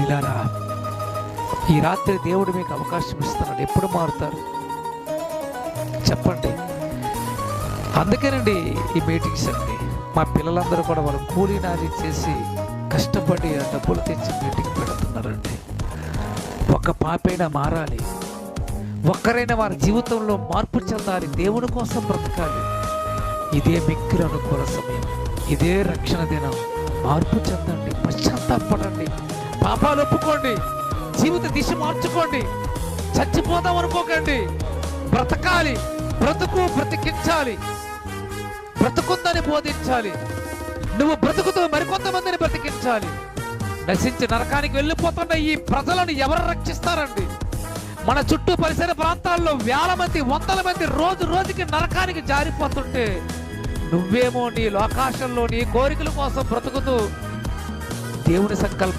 ప్రియులారా, ఈ రాత్రి దేవుడు మీకు అవకాశం ఇస్తున్నాడు. ఎప్పుడు మారుతారు చెప్పండి? అందుకేనండి ఈ మీటింగ్స్ అండి. మా పిల్లలందరూ కూడా వాళ్ళు కూలీ నాలి చేసి కష్టపడి ఆ డబ్బులు తెచ్చి మీటింగ్ పెడుతున్నారండి. ఒక్క పాపైనా మారాలి, ఒక్కరైనా వారి జీవితంలో మార్పు చెందాలి, దేవుని కోసం బ్రతకాలి. ఇదే మిక్కిలి అనుకూల సమయం, ఇదే రక్షణ దినం. మార్పు చెందండి, పశ్చాత్తాపడండి, పాపాలు ఒప్పుకోండి, జీవిత దిశ మార్చుకోండి. చచ్చిపోదాం అనుకోకండి, బ్రతకాలి. బ్రతికించాలి, బ్రతుకుందని బోధించాలి. నువ్వు బ్రతుకుతూ మరికొంతమందిని బ్రతికించాలి. నశించి నరకానికి వెళ్ళిపోతున్న ఈ ప్రజలను ఎవరు రక్షిస్తారండి? మన చుట్టూ పరిసర ప్రాంతాల్లో వేల మంది, వందల మంది రోజు రోజుకి నరకానికి జారిపోతుంటే నువ్వేమో నీ లోకాశంలో నీ కోరికల కోసం బ్రతుకుతూ దేవుని సంకల్పం